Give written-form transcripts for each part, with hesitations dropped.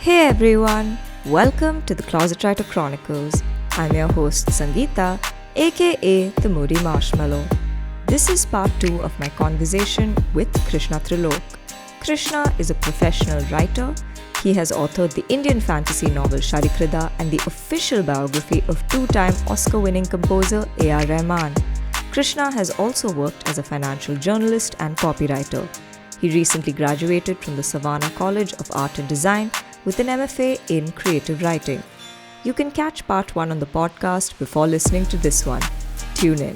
Hey everyone, welcome to the Closet Writer Chronicles. I'm your host Sangeeta, aka the Moody Marshmallow. This is part 2 of my conversation with Krishna Trilok. Krishna is a professional writer. He has authored the Indian fantasy novel Sharikrida and the official biography of two-time Oscar-winning composer A.R.Rahman. Krishna has also worked as a financial journalist and copywriter. He recently graduated from the Savanna College of Art and Design with an MFA in creative writing. You can catch part 1 on the podcast before listening to this one. Tune in.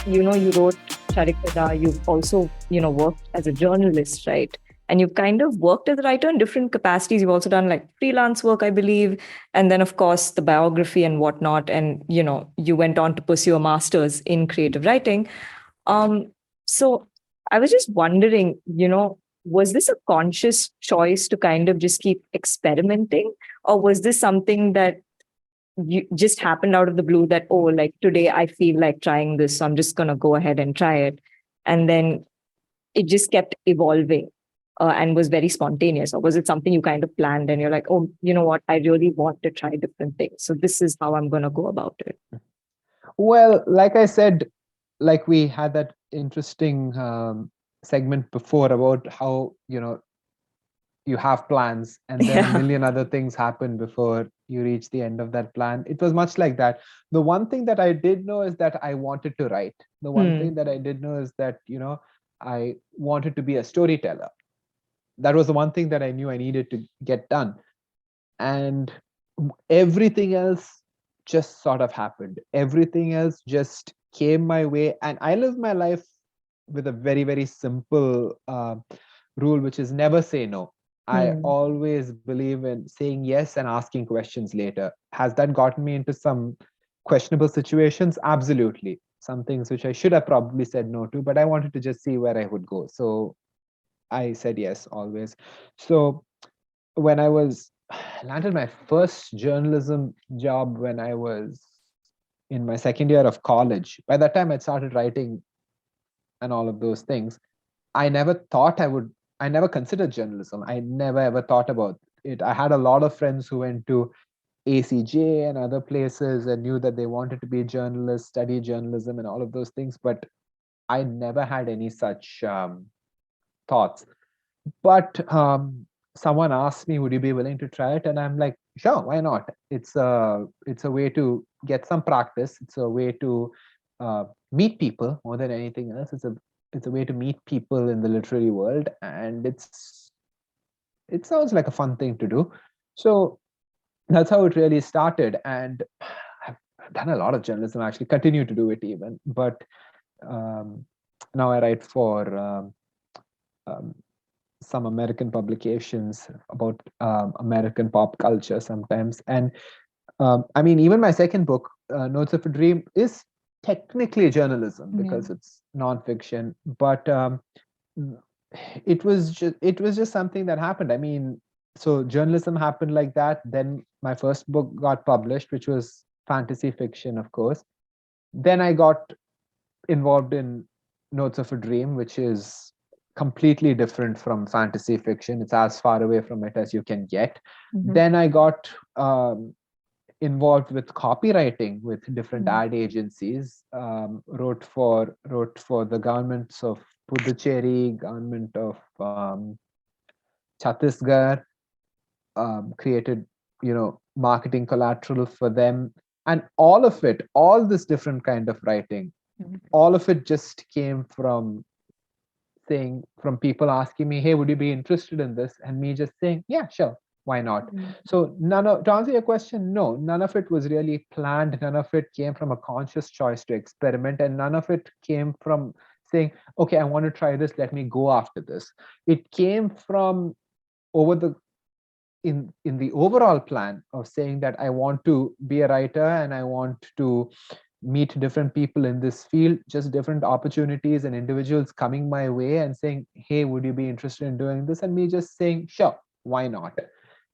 You wrote Sharikrida, you've also, worked as a journalist, right? And you've kind of worked as a writer in different capacities. You've also done like freelance work, I believe. And then, of course, the biography and whatnot. And, you went on to pursue a master's in creative writing. So I was just wondering, was this a conscious choice to kind of just keep experimenting? Or was this something that you just happened out of the blue that, oh, like today I feel like trying this, so I'm just going to go ahead and try it. And then it just kept evolving and was very spontaneous? Or was it something you kind of planned and you're like, oh, you know what, I really want to try different things, so this is how I'm going to go about it? Well, like I said, like we had that interesting segment before about how, you have plans and then a million other things happen before you reach the end of that plan. It was much like that. The one thing that I did know is that I wanted to write. The one thing that I did know is that, I wanted to be a storyteller. That was the one thing that I knew I needed to get done. And everything else just sort of happened. Everything else just came my way. And I live my life with a very, very simple rule, which is never say no. I always believe in saying yes and asking questions later. Has that gotten me into some questionable situations? Absolutely. Some things which I should have probably said no to, but I wanted to just see where I would go. So I said yes always. So when I landed my first journalism job when I was in my second year of college, by that time I'd started writing and all of those things. I never thought I never considered journalism. I never ever thought about it. I had a lot of friends who went to ACJ and other places and knew that they wanted to be journalists, study journalism and all of those things, but I never had any such thoughts. But someone asked me, would you be willing to try it? And I'm like, sure, why not? It's a way to get some practice. It's a way to meet people more than anything else. It's a way to meet people in the literary world, and it sounds like a fun thing to do. So that's how it really started. And I've done a lot of journalism, actually continue to do it even, but now I write for some American publications about American pop culture sometimes. And I mean, even my second book, Notes of a Dream, is technically journalism because it's nonfiction, but it was just something that happened. I mean, so journalism happened like that. Then my first book got published, which was fantasy fiction, of course. Then I got involved in Notes of a Dream, which is completely different from fantasy fiction. It's as far away from it as you can get. Then I got involved with copywriting with different ad agencies. Wrote for the governments of Puducherry, government of Chhattisgarh. Created, marketing collateral for them, and all this different kind of writing, all of it just came from people asking me, hey, would you be interested in this? And me just saying, yeah, sure, why not? So to answer your question, no, none of it was really planned. None of it came from a conscious choice to experiment, and none of it came from saying, okay, I want to try this, let me go after this. It came from over the in the overall plan of saying that I want to be a writer and I want to meet different people in this field, just different opportunities and individuals coming my way and saying, hey, would you be interested in doing this? And me just saying, sure, why not?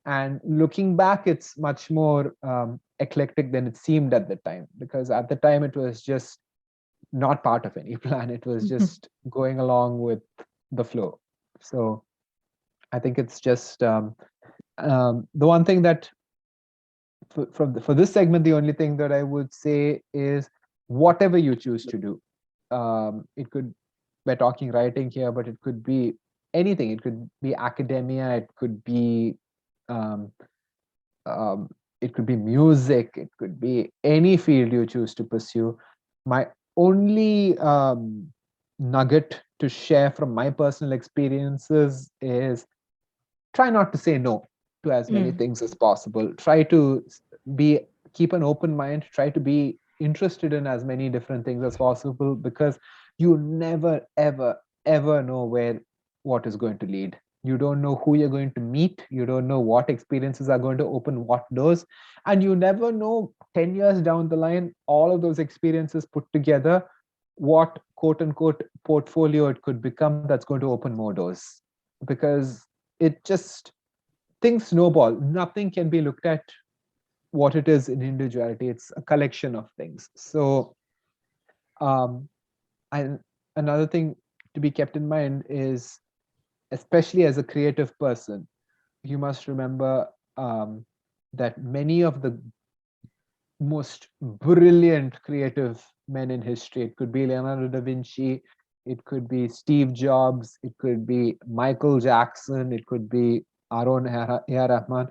And looking back, it's much more eclectic than it seemed at the time, because at the time it was just not part of any plan. It was just going along with the flow. So I think it's just the one thing that for this segment, the only thing that I would say is whatever you choose to do. It could, we're talking writing here, but it could be anything. It could be academia. It could be um, um, it could be music. It could be any field you choose to pursue. My only nugget to share from my personal experiences is try not to say no to as many things as possible. Try to be keep an open mind. Try to be interested in as many different things as possible, because you never ever know where what is going to lead. You don't know who you're going to meet. You don't know what experiences are going to open what doors, and you never know 10 years down the line, all of those experiences put together, what quote unquote portfolio it could become that's going to open more doors. Because it just, things snowball. Nothing can be looked at what it is in individuality. It's a collection of things. So and another thing to be kept in mind is, especially as a creative person, you must remember that many of the most brilliant creative men in history, it could be Leonardo da Vinci, it could be Steve Jobs, it could be Michael Jackson, it could be our own A.R.Rahman.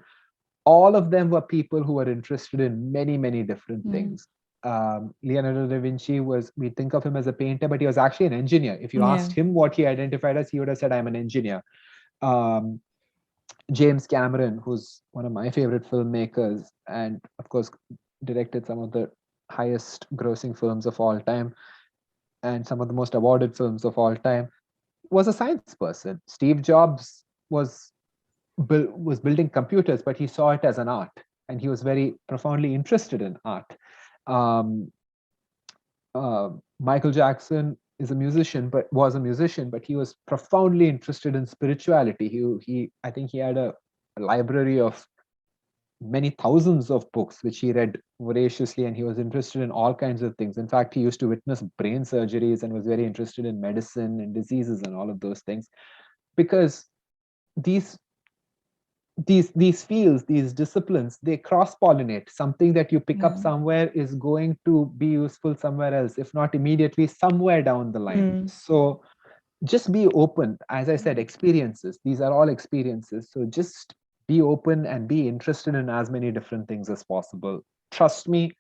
All of them were people who were interested in many different things. Leonardo da Vinci was, we think of him as a painter, but he was actually an engineer. If you asked him what he identified as, he would have said, I'm an engineer. James Cameron, who's one of my favorite filmmakers, and of course directed some of the highest grossing films of all time and some of the most awarded films of all time, was a science person. Steve Jobs was building computers, but he saw it as an art, and he was very profoundly interested in art. Um, Michael Jackson is a musician, but was a musician, but he was profoundly interested in spirituality. I think he had a library of many thousands of books which he read voraciously, and he was interested in all kinds of things. In fact, he used to witness brain surgeries and was very interested in medicine and diseases and all of those things, because these fields, these disciplines, they cross-pollinate. Something that you pick up somewhere is going to be useful somewhere else, if not immediately, somewhere down the line. So just be open. As I said, experiences, these are all experiences. So just be open and be interested in as many different things as possible. Trust me,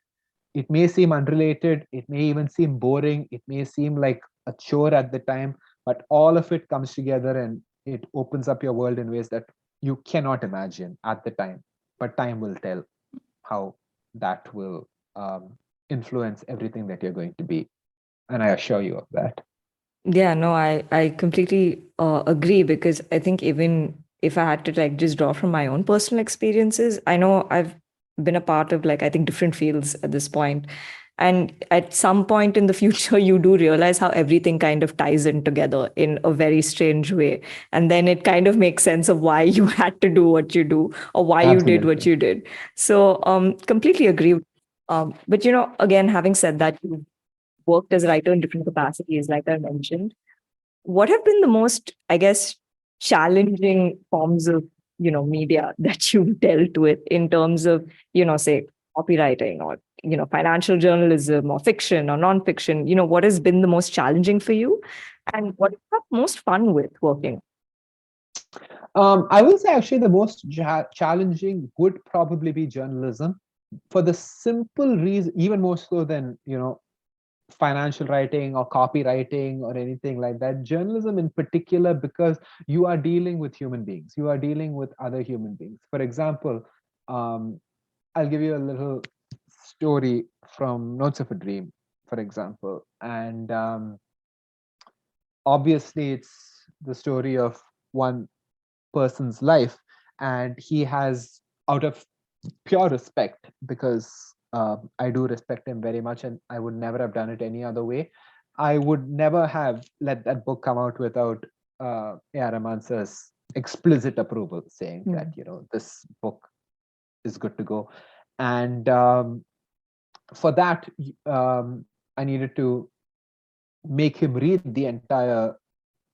it may seem unrelated, it may even seem boring, it may seem like a chore at the time, but all of it comes together and it opens up your world in ways that you cannot imagine at the time. But time will tell how that will influence everything that you're going to be. And I assure you of that. Yeah, no, I completely agree, because I think even if I had to like just draw from my own personal experiences, I know I've been a part of like I think different fields at this point. And at some point in the future, you do realize how everything kind of ties in together in a very strange way. And then it kind of makes sense of why you had to do what you do or why you did what Absolutely. you did. So completely agree. But again, having said that, you worked as a writer in different capacities, like I mentioned. What have been the most, I guess, challenging forms of, media that you've dealt with in terms of, say, copywriting or, financial journalism or fiction or nonfiction? What has been the most challenging for you? And what have you had most fun with working? I will say actually the most challenging would probably be journalism, for the simple reason, even more so than financial writing or copywriting or anything like that. Journalism in particular, because you are dealing with human beings, you are dealing with other human beings. For example, I'll give you a little story from Notes of a Dream, for example, and obviously it's the story of one person's life, and he has, out of pure respect, because I do respect him very much and I would never have done it any other way, I would never have let that book come out without A.R. Rahman's explicit approval, saying that this book is good to go. And for that, I needed to make him read the entire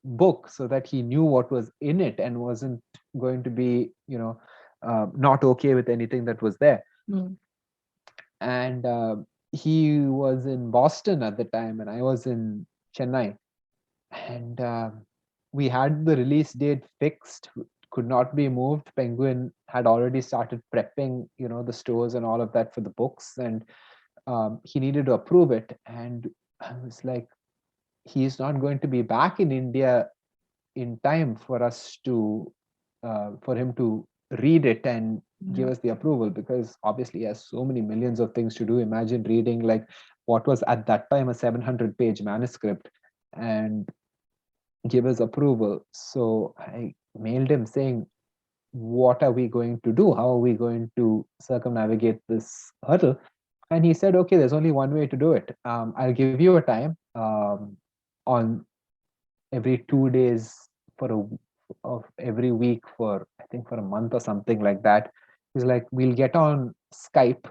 book so that he knew what was in it and wasn't going to be, not okay with anything that was there. Mm. And he was in Boston at the time, and I was in Chennai. And we had the release date fixed, could not be moved. Penguin had already started prepping, the stores and all of that for the books, and he needed to approve it. And I was like, he's not going to be back in India in time for us to for him to read it and give us the approval, because obviously he has so many millions of things to do. Imagine reading like what was at that time a 700-page manuscript and give us approval. So I mailed him saying, what are we going to do? How are we going to circumnavigate this hurdle? And he said, okay, there's only one way to do it. I'll give you a time on every 2 days of every week for, I think, for a month or something like that. He's like, we'll get on Skype.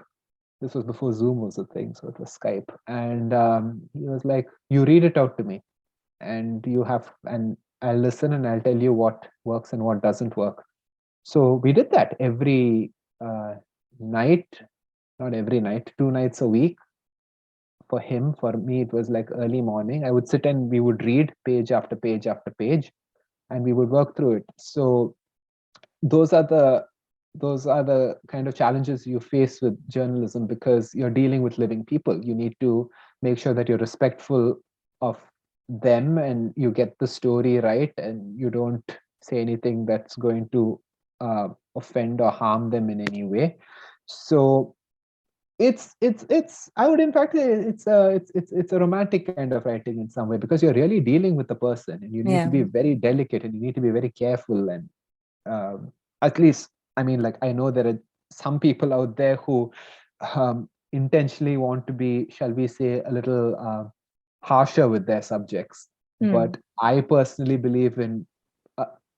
This was before Zoom was a thing, so it was Skype. And he was like, you read it out to me, and I'll listen and I'll tell you what works and what doesn't work. So we did that every night, not every night, 2 nights a week. For him, for me, it was like early morning. I would sit and we would read page after page after page, and we would work through it. So those are the kind of challenges you face with journalism, because you're dealing with living people. You need to make sure that you're respectful of them and you get the story right, and you don't say anything that's going to offend or harm them in any way. So it's I would in fact say it's a romantic kind of writing in some way, because you're really dealing with the person, and you need to be very delicate, and you need to be very careful. And at least, I mean, like, I know there are some people out there who intentionally want to be, shall we say, a little harsher with their subjects. But I personally believe in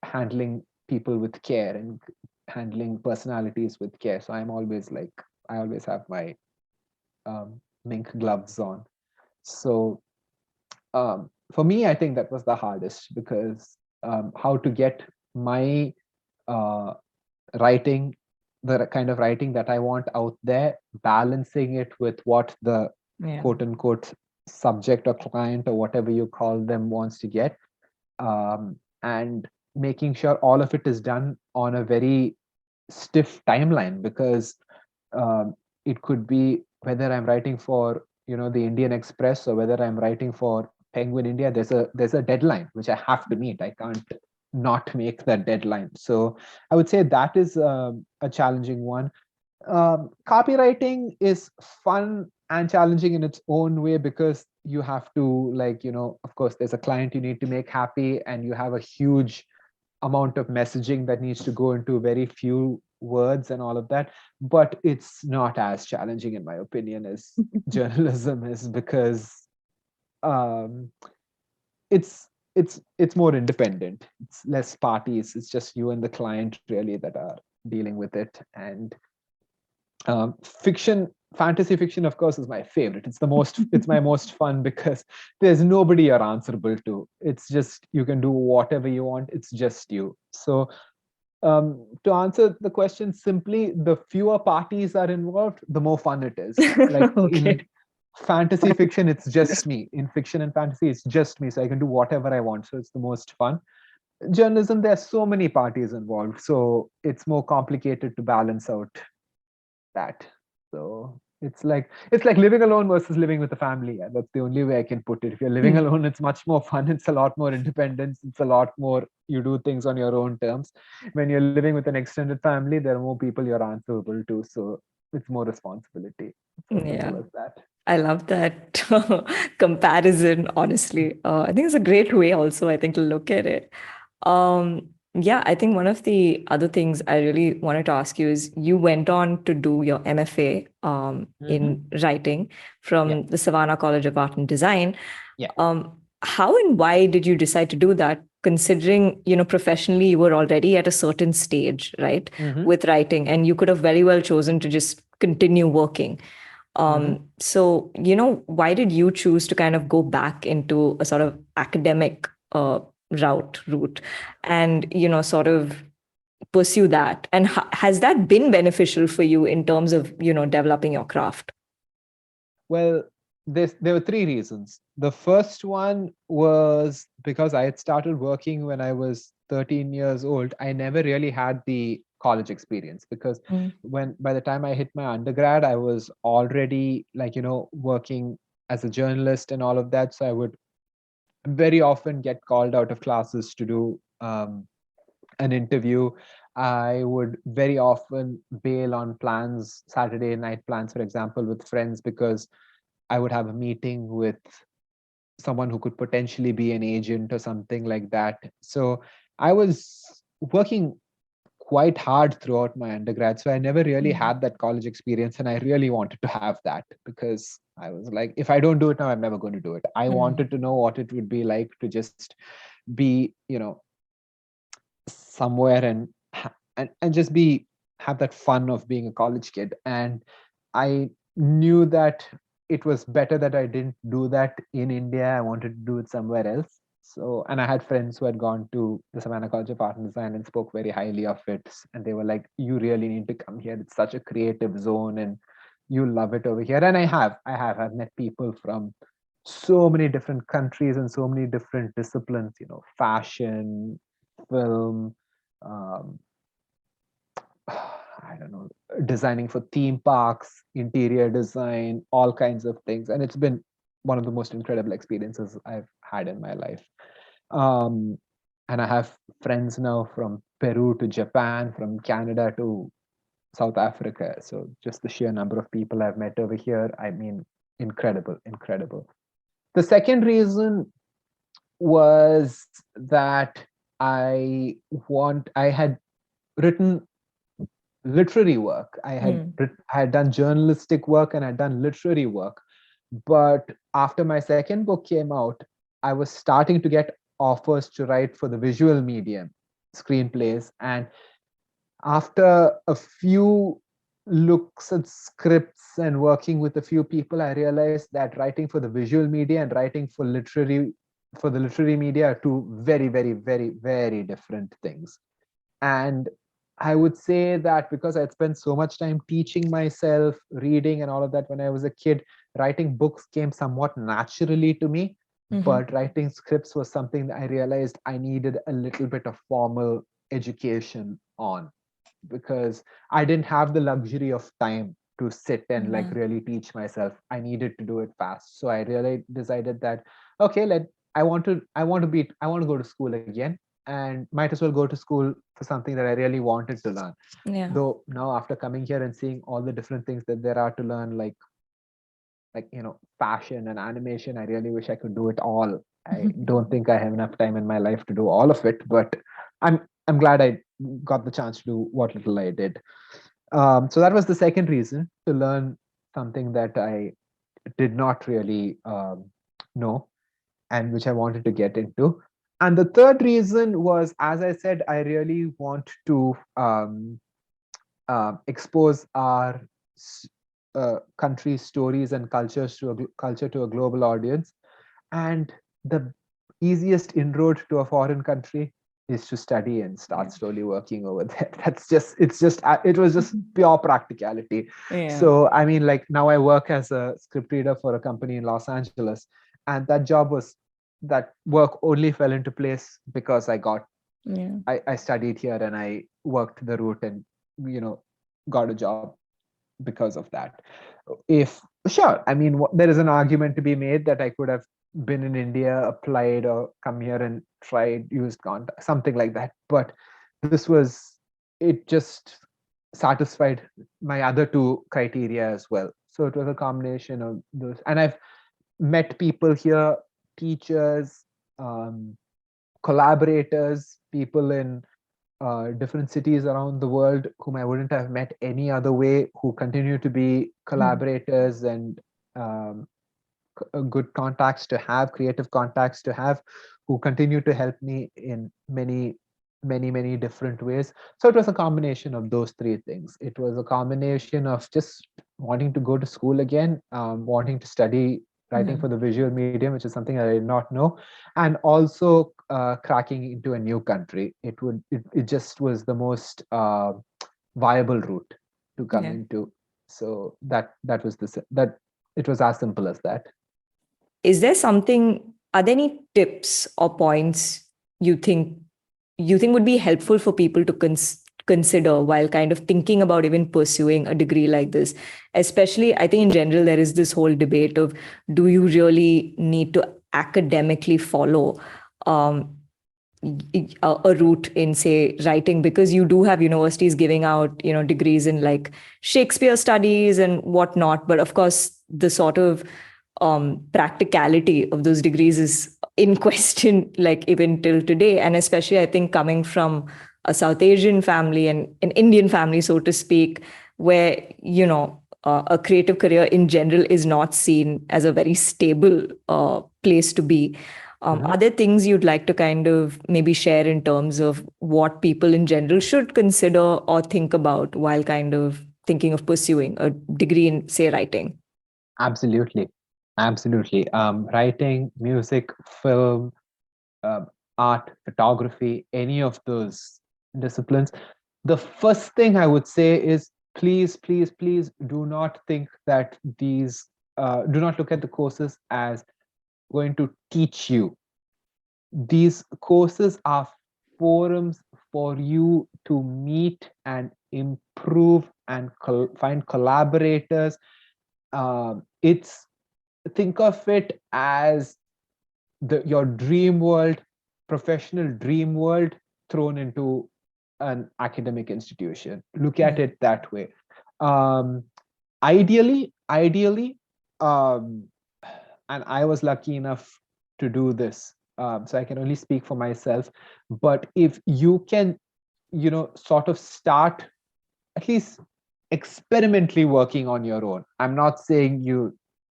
handling people with care and handling personalities with care. So I'm always like, I always have my mink gloves on. So for me, I think that was the hardest, because how to get my writing, the kind of writing that I want out there, balancing it with what the quote unquote subject or client or whatever you call them wants to get, and making sure all of it is done on a very stiff timeline, because it could be whether I'm writing for the Indian Express or whether I'm writing for Penguin India. There's a deadline which I have to meet. I can't not make that deadline. So I would say that is a challenging one. Copywriting is fun and challenging in its own way, because you have to, like, of course, there's a client you need to make happy, and you have a huge amount of messaging that needs to go into very few words and all of that. But it's not as challenging, in my opinion, as journalism is, because it's more independent. It's less parties. It's just you and the client really that are dealing with it. And fantasy fiction, of course, is my favorite. It's my most fun, because there's nobody you're answerable to. It's just, you can do whatever you want. It's just you. So to answer the question simply, the fewer parties are involved, the more fun it is. Like in fantasy fiction, it's just me. In fiction and fantasy, it's just me. So I can do whatever I want. So it's the most fun. Journalism, there's so many parties involved. So it's more complicated to balance out that. So it's like living alone versus living with a family. Yeah, that's the only way I can put it. If you're living alone, it's much more fun. It's a lot more independence. It's a lot more, you do things on your own terms. When you're living with an extended family, there are more people you're answerable to. So it's more responsibility. It's as simple as that. I love that comparison, honestly. I think it's a great way also, I think, to look at it. Yeah, I think one of the other things I really wanted to ask you is, you went on to do your MFA in writing from the Savanna College of Art and Design. How and why did you decide to do that, considering, professionally you were already at a certain stage, right, with writing, and you could have very well chosen to just continue working. So, why did you choose to kind of go back into a sort of academic route and, sort of pursue that? And has that been beneficial for you in terms of, developing your craft? Well, there were three reasons. The first one was because I had started working when I was 13 years old. I never really had the college experience because by the time I hit my undergrad, I was already working as a journalist and all of that. So I would very often get called out of classes to do an interview. I would very often bail on plans, Saturday night plans, for example, with friends, because I would have a meeting with someone who could potentially be an agent or something like that. So I was working quite hard throughout my undergrad. So I never really had that college experience. And I really wanted to have that because I was like, if I don't do it now, I'm never going to do it. I wanted to know what it would be like to just be, somewhere and just have that fun of being a college kid. And I knew that it was better that I didn't do that in India. I wanted to do it somewhere else. So, and I had friends who had gone to the Savanna College of Art and Design and spoke very highly of it. And they were like, you really need to come here. It's such a creative zone and you love it over here. And I've met people from so many different countries and so many different disciplines, fashion, film, um, I don't know, designing for theme parks, interior design, all kinds of things. And it's been one of the most incredible experiences I've had in my life. And I have friends now from Peru to Japan, from Canada to South Africa. So just the sheer number of people I've met over here, I mean, incredible, incredible. The second reason was that I had written literary work. I had done journalistic work and I'd done literary work. But after my second book came out, I was starting to get offers to write for the visual medium, screenplays. And after a few looks at scripts and working with a few people, I realized that writing for the visual media and writing for the literary media are two very, very, very, very different things. And I would say that because I'd spent so much time teaching myself, reading, and all of that when I was a kid, writing books came somewhat naturally to me. But writing scripts was something that I realized I needed a little bit of formal education on, because I didn't have the luxury of time to sit and really teach myself. I needed to do it fast. So I really decided that, okay, I want to go to school again, and might as well go to school for something that I really wanted to learn. Yeah. Though now after coming here and seeing all the different things that there are to learn, like fashion and animation, I really wish I could do it all. I don't think I have enough time in my life to do all of it, but I'm glad I got the chance to do what little I did. So that was the second reason, to learn something that I did not really know and which I wanted to get into. And the third reason was, as I said, I really want to expose our country's stories and cultures to a global audience. And the easiest inroad to a foreign country is to study and start slowly working over there. It was just pure practicality. So I mean, like, now I work as a script reader for a company in Los Angeles, and that work only fell into place because I studied here and I worked the route and got a job because of that. Sure, I mean, there is an argument to be made that I could have been in India, applied, or come here and tried, used contact, something like that. But it just satisfied my other two criteria as well. So it was a combination of those. And I've met people here, teachers, collaborators, people in different cities around the world whom I wouldn't have met any other way, who continue to be collaborators and good contacts to have, creative contacts to have, who continue to help me in many, many, many different ways. So it was a combination of those three things. It was a combination of just wanting to go to school again, wanting to study writing for the visual medium, which is something I did not know, and also cracking into a new country. It just was the most viable route to come Yeah. into. So that was that it was as simple as that. Is there something, are there any tips or points you think would be helpful for people to consider while kind of thinking about even pursuing a degree like this? Especially, I think in general, there is this whole debate of, do you really need to academically follow a route in, say, writing, because you do have universities giving out degrees in like Shakespeare studies and whatnot, but of course the sort of practicality of those degrees is in question, like even till today. And especially, I think, coming from a South Asian family and an Indian family, so to speak, where a creative career in general is not seen as a very stable place to be. Are there things you'd like to kind of maybe share in terms of what people in general should consider or think about while kind of thinking of pursuing a degree in, say, writing? Absolutely. Absolutely. Writing, music, film, uh, art, photography, any of those disciplines. The first thing I would say is, please, please, please do not think that do not look at the courses as going to teach you. These courses are forums for you to meet and improve and find collaborators. It's Think of it as your dream world, professional dream world, thrown into an academic institution. Look at it that way. Um, ideally, um, and I was lucky enough to do this, so I can only speak for myself. But if you can, sort of start at least experimentally working on your own. I'm not saying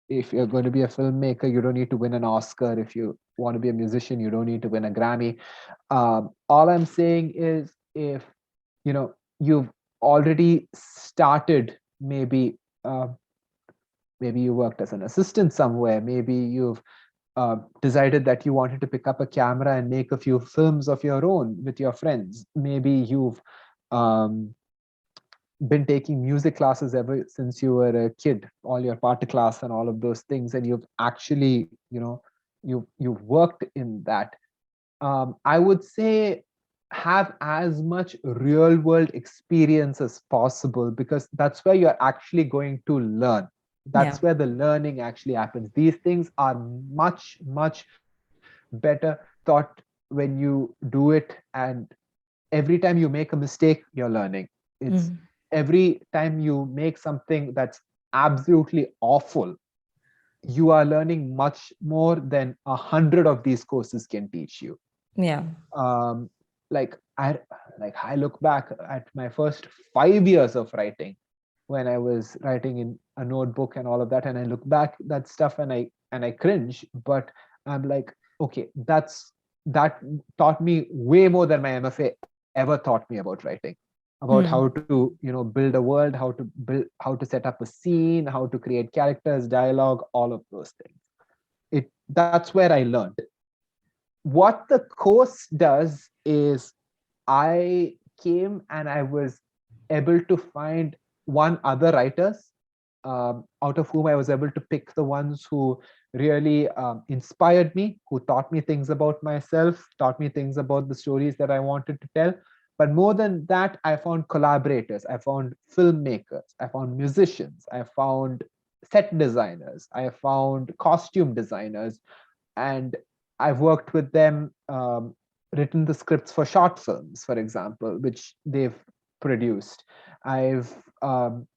if you're going to be a filmmaker, you don't need to win an Oscar. If you want to be a musician, you don't need to win a Grammy. All I'm saying is, if you've already started, maybe you worked as an assistant somewhere, maybe you've decided that you wanted to pick up a camera and make a few films of your own with your friends. Maybe you've um, been taking music classes ever since you were a kid, all your party class and all of those things, and you've actually, you've worked in that. I would say have as much real world experience as possible, because that's where you're actually going to learn. Yeah. That's where the learning actually happens. These things are much, much better thought when you do it, and every time you make a mistake, you're learning. It's Every time you make something that's absolutely awful, you are learning much more than 100 of these courses can teach you. Yeah. um like i I look back at my first 5 years of writing, when I was writing in a notebook and all of that, and I look back that stuff and I cringe. But I'm like, okay, that taught me way more than my MFA ever taught me about writing, about how to build a world, how to set up a scene, how to create characters, dialogue, all of those things. That's where I learned. What the course does is, I came and I was able to find one other writers, out of whom I was able to pick the ones who really inspired me, who taught me things about myself, taught me things about the stories that I wanted to tell. But more than that, I found collaborators, I found filmmakers, I found musicians, I found set designers, I found costume designers, and I've worked with them, written the scripts for short films, for example, which they've produced. I've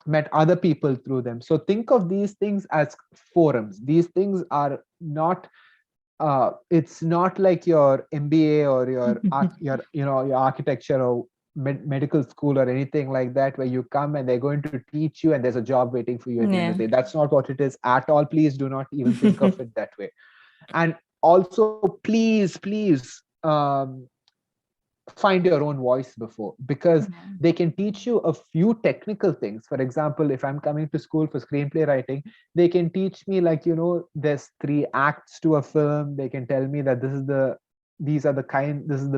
met other people through them. So think of these things as forums. These things are not. It's not like your MBA or your architecture or medical school or anything like that, where you come and they're going to teach you and there's a job waiting for you at the end of the day. That's not what it is at all. Please do not even think of it that way. And also, please, please, find your own voice before, because Mhm. they can teach you a few technical things. For example, if I'm coming to school for screenplay writing, they can teach me, like, there's 3 acts to a film. They can tell me that this is the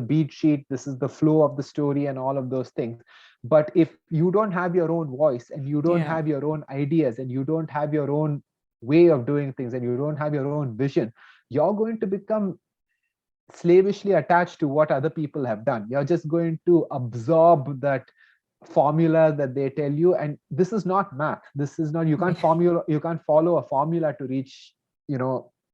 beat sheet, this is the flow of the story, and all of those things. But if you don't have your own voice, and you don't Yeah. have your own ideas, and you don't have your own way of doing things, and you don't have your own vision, you're going to become slavishly attached to what other people have done. You're just going to absorb that formula that they tell you, and this is not math. This is not, you can't follow a formula to reach,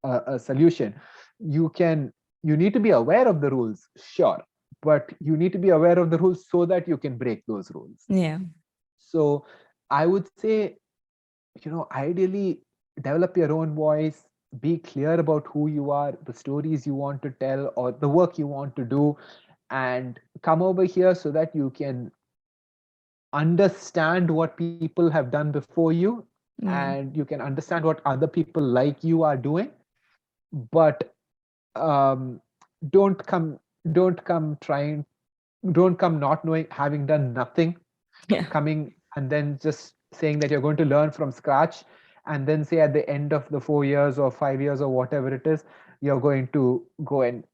a solution. You need to be aware of the rules, sure, but you need to be aware of the rules so that you can break those rules. Yeah. So I would say, ideally, develop your own voice, be clear about who you are, the stories you want to tell, or the work you want to do, and come over here so that you can understand what people have done before you, Yeah. and you can understand what other people like you are doing. But um, don't come don't come trying don't come not knowing, having done nothing, Yeah. coming and then just saying that you're going to learn from scratch, and then say at the end of the 4 years or 5 years or whatever it is, you're going to go and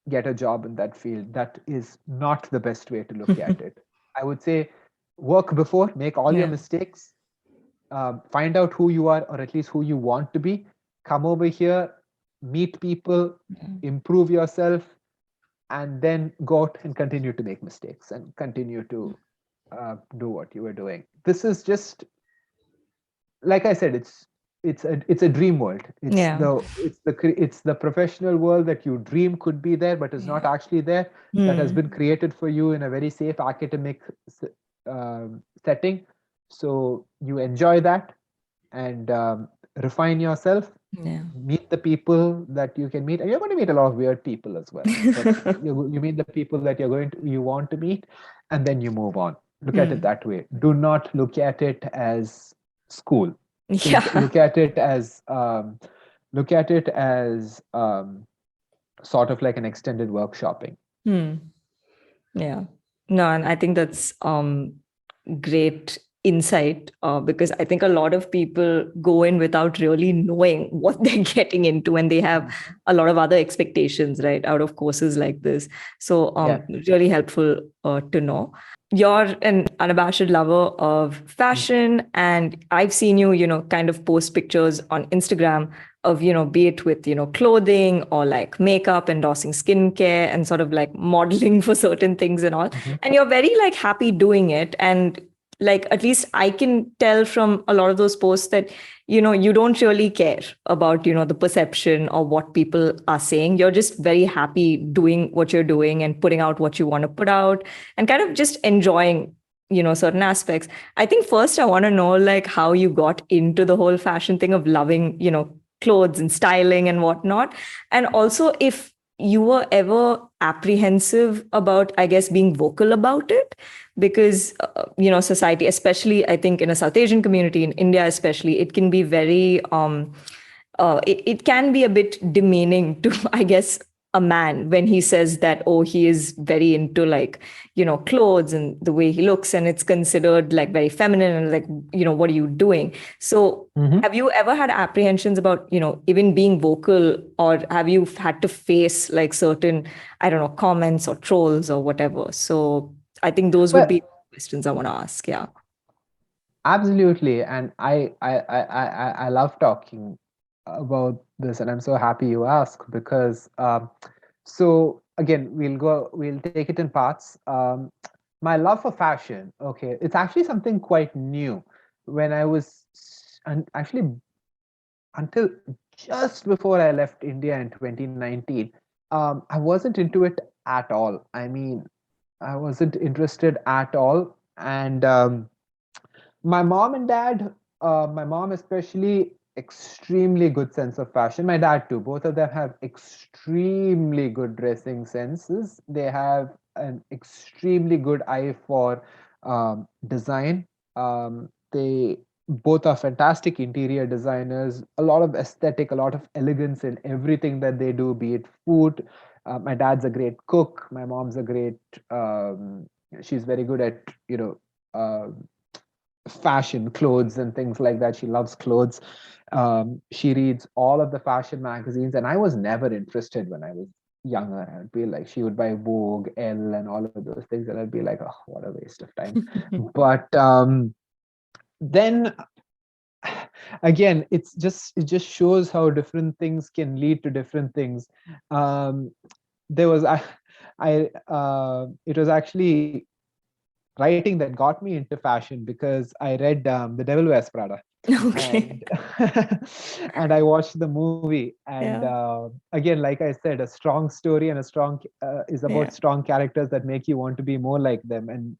get a job in that field. That is not the best way to look at it. I would say, work before, make all your Yeah. mistakes, find out who you are, or at least who you want to be, come over here, meet people, Yeah. improve yourself, and then go out and continue to make mistakes and continue to do what you were doing. This is just, like I said, it's a dream world. Yeah. It's the professional world that you dream could be there, but is not Yeah. actually there. That has Hmm. been created for you in a very safe academic setting. So you enjoy that, and refine yourself, Yeah. meet the people that you can meet, and you're going to meet a lot of weird people as well. But you meet the people that you want to meet, and then you move on. Look at it Hmm. that way. Do not look at it as school. Think Yeah. look at it as sort of like an extended workshopping. Hmm. Yeah. No, and I think that's great insight, because I think a lot of people go in without really knowing what they're getting into, and they have Mhm. a lot of other expectations, right, out of courses like this. So Yeah. really helpful to know. You're an unabashed lover of Mm. fashion, and I've seen you, kind of post pictures on Instagram of, be it with, clothing or like makeup, endorsing skincare, and sort of like modeling for certain things and all. Mhm. And you're very like happy doing it. And like, at least I can tell from a lot of those posts that, you don't really care about, the perception or what people are saying. You're just very happy doing what you're doing and putting out what you want to put out, and kind of just enjoying, certain aspects. I think first I want to know like how you got into the whole fashion thing of loving, clothes and styling and whatnot. And also if you were ever apprehensive about, I guess, being vocal about it, because society, especially I think in a South Asian community in India especially, it can be very it can be a bit demeaning to I guess a man when he says that, oh, he is very into like, clothes and the way he looks, and it's considered like very feminine, and like, what are you doing? So Mhm. have you ever had apprehensions about, even being vocal, or have you had to face like certain, I don't know, comments or trolls or whatever? So I think those would Well, be questions I want to ask. Yeah. absolutely, and I love talking about this, and I'm so happy you asked, because so again, we'll take it in parts. My love for fashion, okay, it's actually something quite new. When I was and actually until just before I left India in 2019, I wasn't into it at all. I mean, I wasn't interested at all, and my mom and dad, my mom especially, extremely good sense of fashion. My dad too. Both of them have extremely good dressing senses. They have an extremely good eye for design. They both are fantastic interior designers. A lot of aesthetic, a lot of elegance in everything that they do, be it food, My dad's a great cook. My mom's a great. She's very good at uh, fashion, clothes, and things like that. She loves clothes. She reads all of the fashion magazines, and I was never interested when I was younger. I'd be like, she would buy Vogue, Elle, and all of those things, and I'd be like, oh, what a waste of time. But then again, it just shows how different things can lead to different things. There was it was actually writing that got me into fashion because I read The Devil Wears Prada. Okay. And I watched the movie, and Yeah. again, like I said, a strong story and a strong is Yeah. about strong characters that make you want to be more like them. And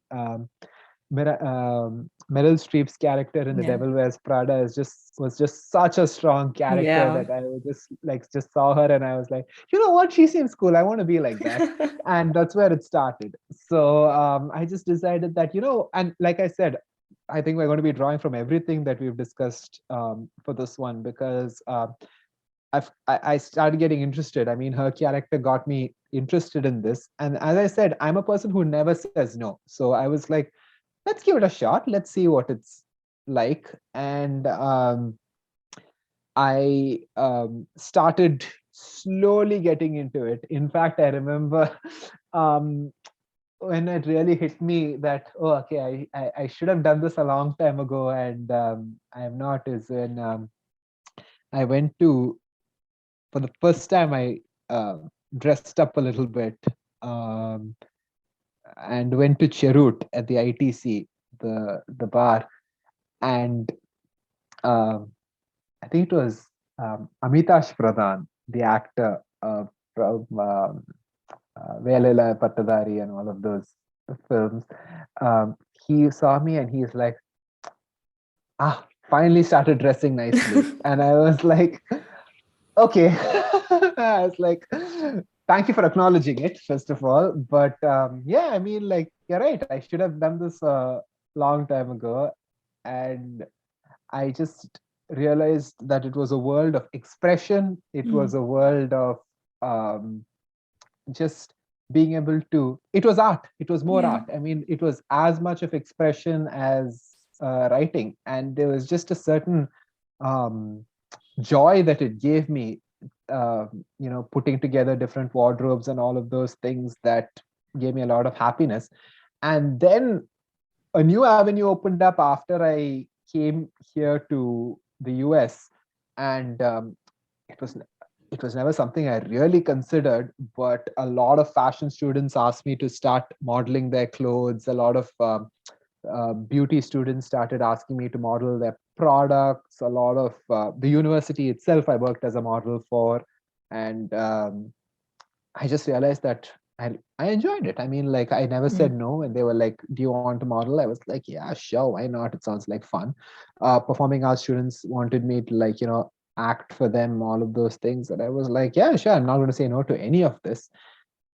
Meryl Streep's character in The Yeah. Devil Wears Prada was just such a strong character Yeah. that I was just saw her and I was like, you know what, she seems cool. I want to be like that, and that's where it started. So I just decided that and like I said, I think we're going to be drawing from everything that we've discussed for this one because I started getting interested. I mean, her character got me interested in this, and as I said, I'm a person who never says no. So I was like, let's give it a shot. Let's see what it's like. And I started slowly getting into it. In fact, I remember um, when it really hit me that, oh, okay, I should have done this a long time ago, and I am not, is when I went to, for the first time, I dressed up a little bit um, and went to Cherut at the ITC, the bar, and um, I think it was Amitash Pradhan, the actor from Velela Pattadari and all of those films. Um, he saw me and he's like, finally started dressing nicely. And I was like, okay. I was like, thank you for acknowledging it, first of all. But yeah, I mean, like, you're right. I should have done this a long time ago. And I just realized that it was a world of expression. It was Mm. a world of um, just being able to. It was art. It was more Yeah. art. I mean, it was as much of expression as writing, and there was just a certain um, joy that it gave me. Putting together different wardrobes and all of those things that gave me a lot of happiness. And then a new avenue opened up after I came here to the US, and it was it was never something I really considered. But a lot of fashion students asked me to start modeling their clothes. A lot of beauty students started asking me to model their products. A lot of the university itself, I worked as a model for, and I just realized that I enjoyed it. I mean, like I never said Mm. no when they were like, "Do you want to model?" I was like, "Yeah, sure, why not? It sounds like fun." Performing arts students wanted me to act for them, all of those things, and I was like, "Yeah, sure, I'm not going to say no to any of this."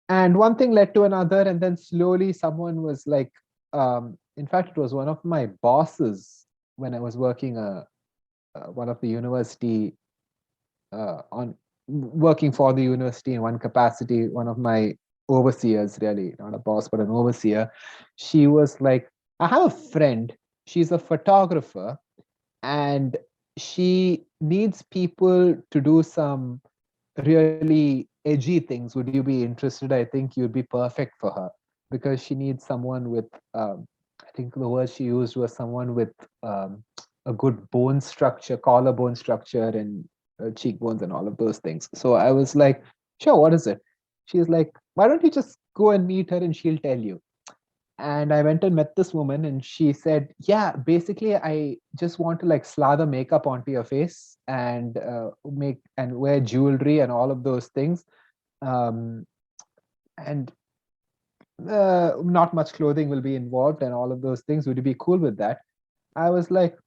And one thing led to another, and then slowly someone was like, in fact, it was one of my bosses when I was working one of the university on working for the university in one capacity, one of my overseers, really, not a boss, but an overseer. She was like, I have a friend, she's a photographer, and she needs people to do some really edgy things. Would you be interested? I think you'd be perfect for her because she needs someone with, I think the word she used was someone with a good bone structure, collarbone structure, and cheekbones and all of those things. So I was like, sure, what is it? She's like, why don't you just go and meet her and she'll tell you. And I went and met this woman, and she said, yeah, basically I just want to like slather makeup onto your face and make and wear jewelry and all of those things, um, and not much clothing will be involved and all of those things. Would you be cool with that? I was like,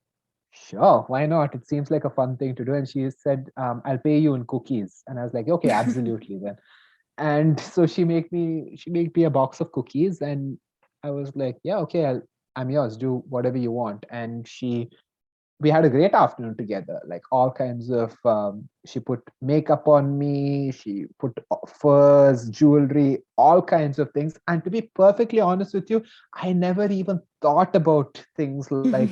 sure, why not? It seems like a fun thing to do. And she said, I'll pay you in cookies. And I was like, okay, absolutely then. And so she made me a box of cookies, and I was like, yeah, okay, I'm yours. Do whatever you want. And she we had a great afternoon together, like all kinds of, she put makeup on me, she put furs, jewelry, all kinds of things. And to be perfectly honest with you, I never even thought about things like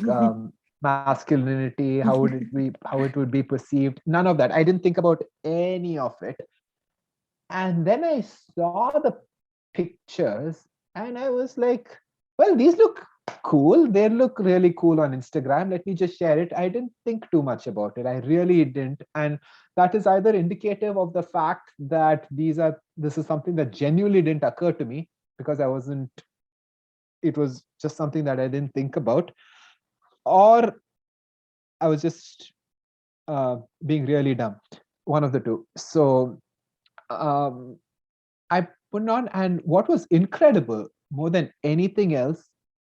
masculinity, how it would be perceived. None of that. I didn't think about any of it. And then I saw the pictures and I was like, well, these look cool. They look really cool on Instagram. Let me just share it. I didn't think too much about it. I really didn't. And that is either indicative of the fact that this is something that genuinely didn't occur to me because it was just something that I didn't think about, or I was just being really dumb. One of the two. So um, I put on, and what was incredible more than anything else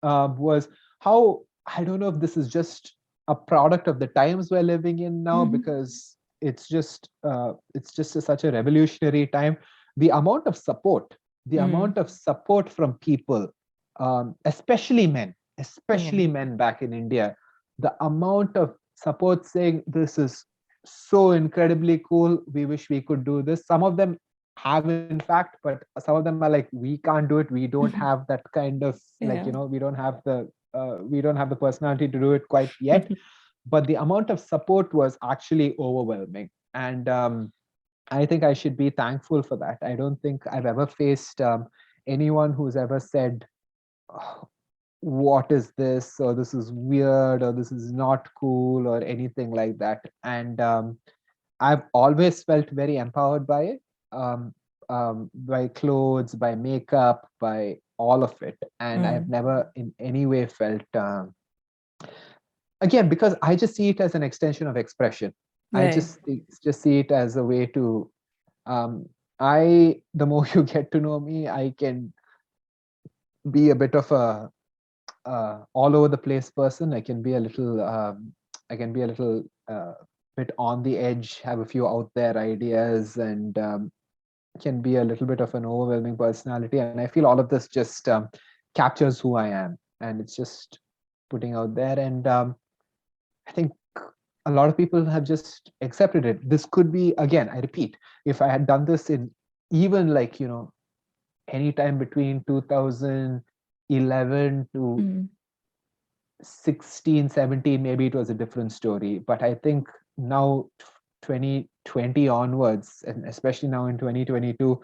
was how, I don't know if this is just a product of the times we're living in now, because it's just such a revolutionary time. The amount of support from people, especially men back in India, the amount of support saying this is so incredibly cool. We wish we could do this. Some of them have in fact, but some of them are like, we can't do it. We don't have that kind of like, we don't have the personality to do it quite yet. But the amount of support was actually overwhelming. And I think I should be thankful for that. I don't think I've ever faced anyone who's ever said, "Oh, what is this?" or "this is weird," or "this is not cool," or anything like that. And I've always felt very empowered by it, by clothes, by makeup, by all of it. And I've never in any way felt, again, because I just see it as an extension of expression. I just see it as a way to, the more you get to know me, I can be a bit of a all over the place person. I can be a little, bit on the edge, have a few out there ideas, and can be a little bit of an overwhelming personality. And I feel all of this just captures who I am, and it's just putting out there. And I think a lot of people have just accepted it. This could be, again, I repeat, if I had done this in even like, anytime between 2011 to 16, 17, maybe it was a different story. But I think now 2020 onwards, and especially now in 2022,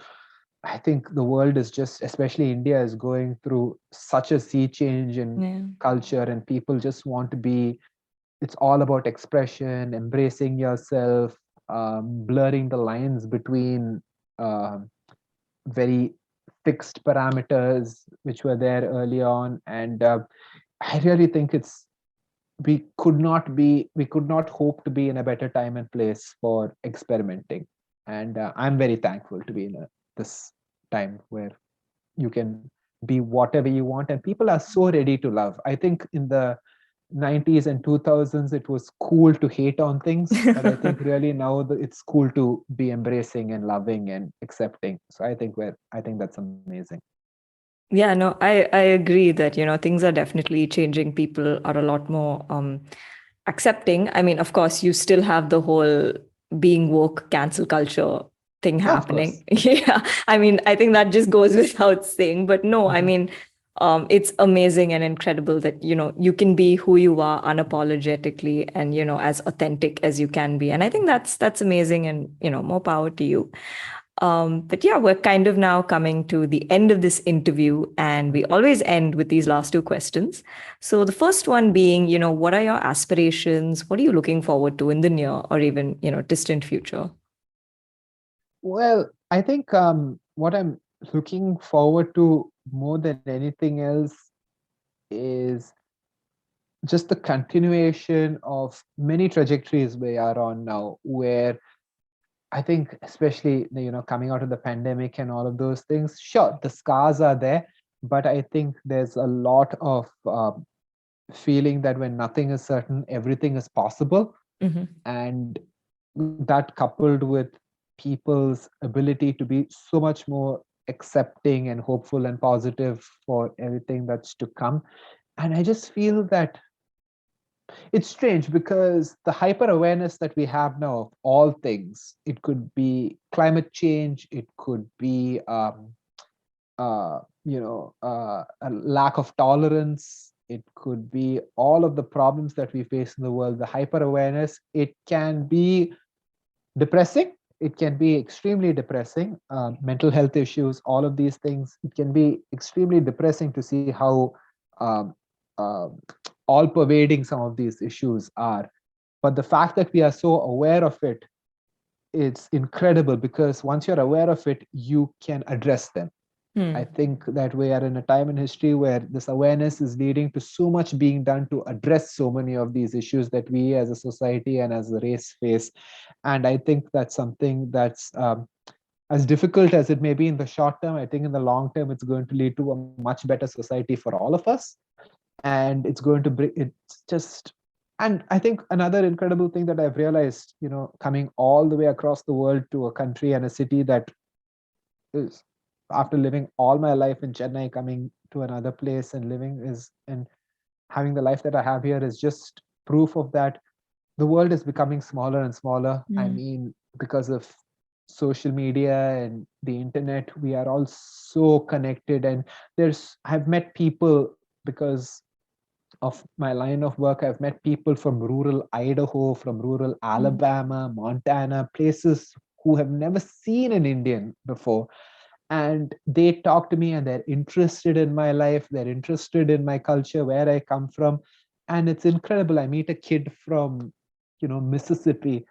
I think the world is just, especially India, is going through such a sea change in culture, and people just want to be, it's all about expression, embracing yourself, blurring the lines between very fixed parameters which were there early on. And I really think we could not hope to be in a better time and place for experimenting. And I'm very thankful to be in this time where you can be whatever you want, and people are so ready to love. I think in the 90s and 2000s it was cool to hate on things, but I think really now it's cool to be embracing and loving and accepting. So I think that's amazing. Yeah, no, I agree that, things are definitely changing. People are a lot more accepting. I mean, of course, you still have the whole being woke, cancel culture thing happening. Yeah. I mean, I think that just goes without saying. But no, I mean, it's amazing and incredible that, you can be who you are unapologetically and, as authentic as you can be. And I think that's amazing, and, more power to you. But yeah, we're kind of now coming to the end of this interview, and we always end with these last two questions. So the first one being, what are your aspirations? What are you looking forward to in the near or even, distant future? Well, I think what I'm looking forward to more than anything else is just the continuation of many trajectories we are on now, where I think, especially, coming out of the pandemic and all of those things, sure, the scars are there, but I think there's a lot of feeling that when nothing is certain, everything is possible. And that, coupled with people's ability to be so much more accepting and hopeful and positive for everything that's to come. And I just feel that It's strange because the hyper awareness that we have now of all things, it could be climate change, it could be a lack of tolerance, it could be all of the problems that we face in the world. The hyper awareness, it can be depressing, it can be extremely depressing. Mental health issues, all of these things, it can be extremely depressing to see how um, uh, all pervading some of these issues are. But the fact that we are so aware of it, it's incredible, because once you're aware of it, you can address them. I think that we are in a time in history where this awareness is leading to so much being done to address so many of these issues that we as a society and as a race face. And I think that's something that's as difficult as it may be in the short term. I think in the long term, it's going to lead to a much better society for all of us. And it's going to bring, it's just, and I think another incredible thing that I've realized, coming all the way across the world to a country and a city that is, after living all my life in Chennai, coming to another place and living is, and having the life that I have here is just proof of that. The world is becoming smaller and smaller. I mean, because of social media and the internet, we are all so connected. And I've met people, because of my line of work, I've met people from rural Idaho, from rural Alabama, Montana, places who have never seen an Indian before. And they talk to me and they're interested in my life, they're interested in my culture, where I come from. And it's incredible. I meet a kid from, Mississippi,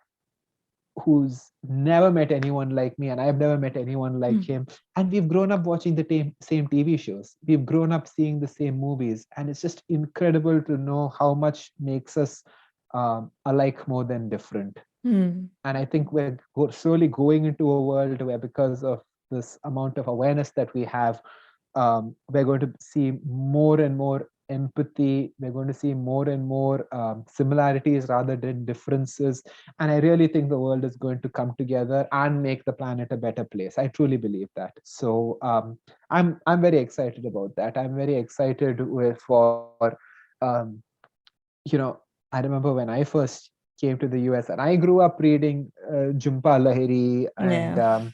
who's never met anyone like me, and I've never met anyone like him. And we've grown up watching the same TV shows. We've grown up seeing the same movies, and it's just incredible to know how much makes us alike more than different. And I think we're slowly going into a world where, because of this amount of awareness that we have, we're going to see more and more empathy. We're going to see more and more similarities rather than differences. And I really think the world is going to come together and make the planet a better place. I truly believe that. So I'm very excited about that. I'm very excited for um, I remember when I first came to the US, and I grew up reading Jhumpa Lahiri and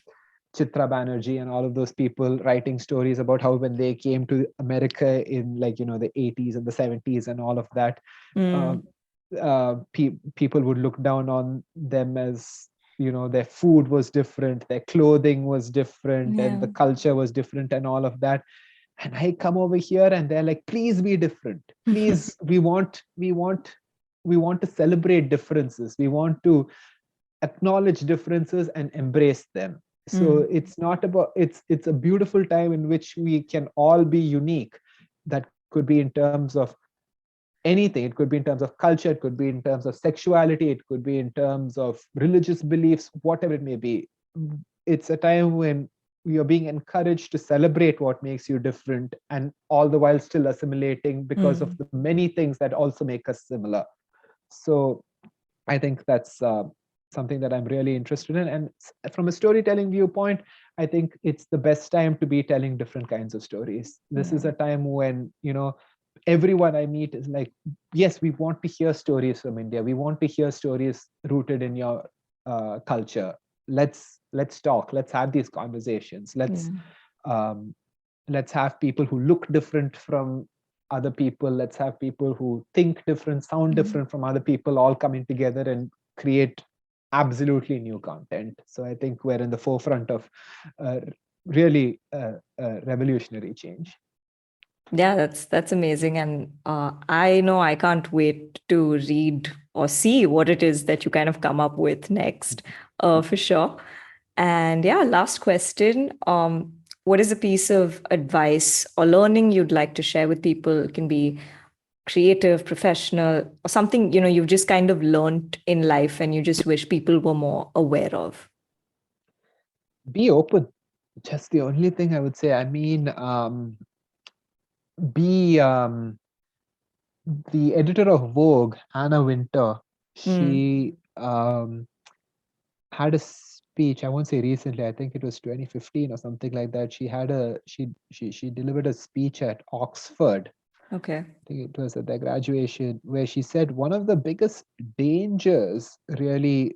Chitra Banerjee and all of those people writing stories about how when they came to America in, like, the 80s and the 70s and all of that, people would look down on them as, their food was different, their clothing was different, and the culture was different and all of that. And I come over here and they're like, please be different. Please, we want to celebrate differences. We want to acknowledge differences and embrace them. So it's not about, it's a beautiful time in which we can all be unique. That could be in terms of anything. It could be in terms of culture, it could be in terms of sexuality, it could be in terms of religious beliefs, whatever it may be. It's a time when you're being encouraged to celebrate what makes you different, and all the while still assimilating because of the many things that also make us similar. So I think that's something that I'm really interested in. And from a storytelling viewpoint, I think it's the best time to be telling different kinds of stories. This is a time when, everyone I meet is like, yes, we want to hear stories from India. We want to hear stories rooted in your culture. Let's talk. Let's have these conversations. Um, let's have people who look different from other people. Let's have people who think different, sound different from other people, all coming together and create absolutely new content. So I think we're in the forefront of really revolutionary change. Yeah, that's amazing. And I know I can't wait to read or see what it is that you kind of come up with next, for sure. And yeah, last question. What is a piece of advice or learning you'd like to share with people? It can be creative, professional, or something, you've just kind of learned in life and you just wish people were more aware of. Be open. Just the only thing I would say. I mean, be the editor of Vogue, Anna Winter. She had a speech. I won't say recently. I think it was 2015 or something like that. She had a she delivered a speech at Oxford, Okay. I think it was at their graduation, where she said one of the biggest dangers really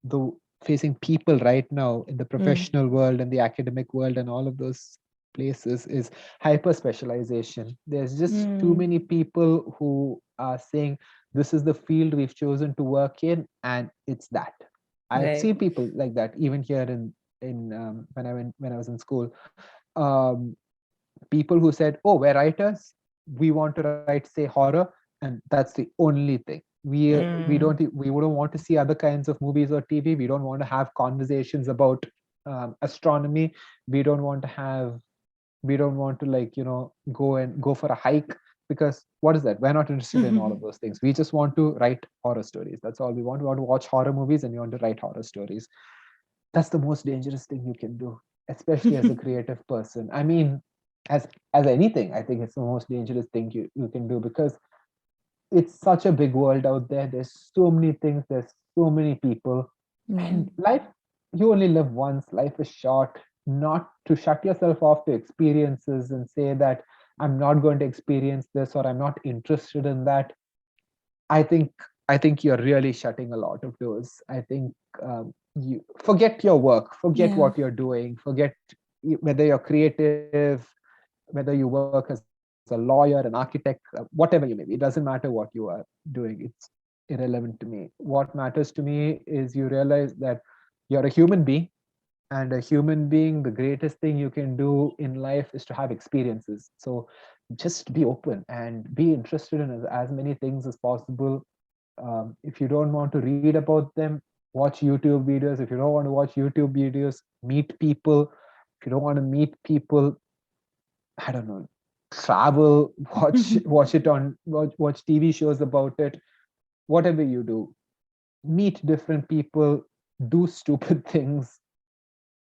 the facing people right now in the Mm. professional world and the academic world and all of those places is hyper specialization. There's just too Mm. many people who are saying this is the field we've chosen to work in, and it's that. I've Right. seen people like that even here in when I was in school. Um, People who said, "Oh, we're writers. We want to write, say, horror, and that's the only thing. Mm. We wouldn't want to see other kinds of movies or TV. We don't want to have conversations about astronomy. We don't want to have. We don't want to go for a hike because what is that? We're not interested in all of those things. We just want to write horror stories. That's all we want. We want to watch horror movies and we want to write horror stories. That's the most dangerous thing you can do, especially as a creative person. I mean, as anything, I think it's the most dangerous thing you can do because it's such a big world out there. There's so many things, there's so many people, and Mm. life, you only live once. Life is short. Not to shut yourself off to experiences and say that I'm not going to experience this or I'm not interested in that. I think I think you're really shutting a lot of doors. I think you forget your work, forget Yeah. what you're doing, forget whether you're creative, whether you work as a lawyer, an architect, whatever you may be. It doesn't matter what you are doing. It's irrelevant to me. What matters to me is you realize that you're a human being, and a human being, the greatest thing you can do in life is to have experiences. So just be open and be interested in as many things as possible. If you don't want to read about them, watch YouTube videos. If you don't want to watch YouTube videos, meet people. If you don't want to meet people, I don't know, travel, watch it on watch TV shows about it. Whatever you do, meet different people, do stupid things,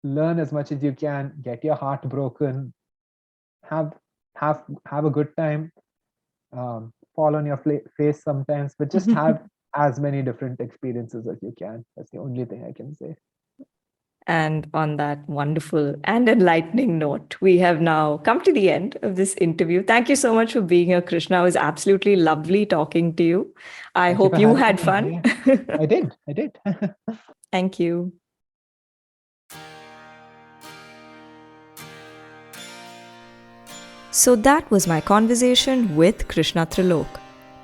learn as much as you can, get your heart broken, have have a good time, fall on your face sometimes, but just have as many different experiences as you can. That's the only thing I can say. And on that wonderful and enlightening note, we have now come to the end of this interview. Thank you so much for being here, Krishna. It was absolutely lovely talking to you. I Thank you hope for you having had me. fun. Yeah, I did. I did. Thank you. So that was my conversation with Krishna Trilok,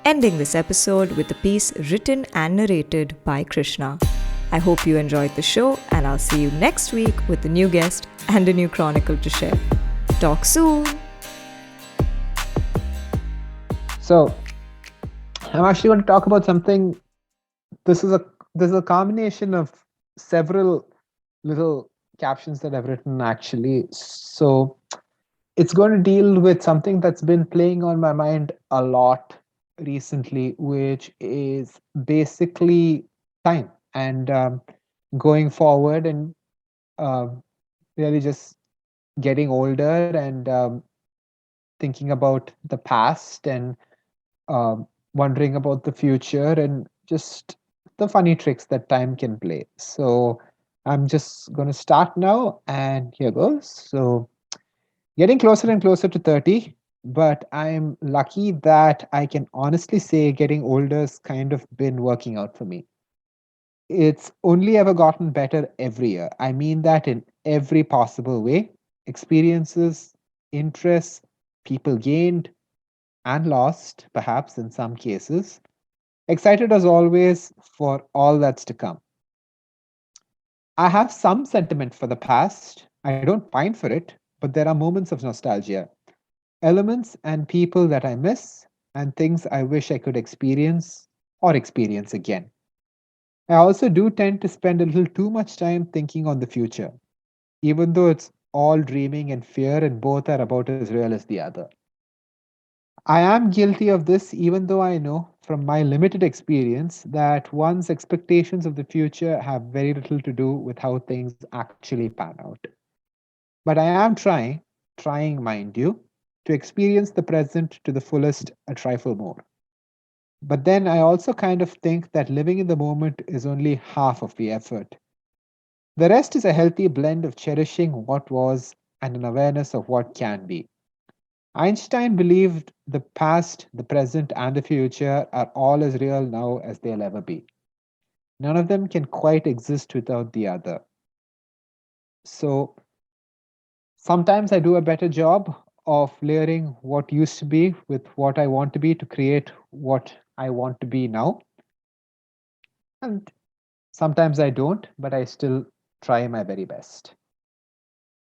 ending this episode with a piece written and narrated by Krishna. I hope you enjoyed the show, and I'll see you next week with a new guest and a new chronicle to share. Talk soon! So I'm actually going to talk about something. This is a this is a combination of several little captions that I've written actually. So it's going to deal with something that's been playing on my mind a lot recently, which is basically time and going forward and um really just getting older and thinking about the past and wondering about the future and just the funny tricks that time can play. So I'm just going to start now, and here goes. So getting closer and closer to 30, but I'm lucky that I can honestly say getting older's kind of been working out for me. It's only ever gotten better every year. I mean that in every possible way. Experiences, interests, people gained and lost, perhaps in some cases. Excited as always for all that's to come. I have some sentiment for the past. I don't pine for it, but there are moments of nostalgia, elements and people that I miss, and things I wish I could experience or experience again. I also do tend to spend a little too much time thinking on the future, even though it's all dreaming and fear, and both are about as real as the other. I am guilty of this, even though I know from my limited experience that one's expectations of the future have very little to do with how things actually pan out. But I am trying, mind you, to experience the present to the fullest a trifle more. But then I also kind of think that living in the moment is only half of the effort. The rest is a healthy blend of cherishing what was and an awareness of what can be. Einstein believed the past, the present, and the future are all as real now as they'll ever be. None of them can quite exist without the other. So sometimes I do a better job of layering what used to be with what I want to be to create what I want to be now. And sometimes I don't, but I still try my very best.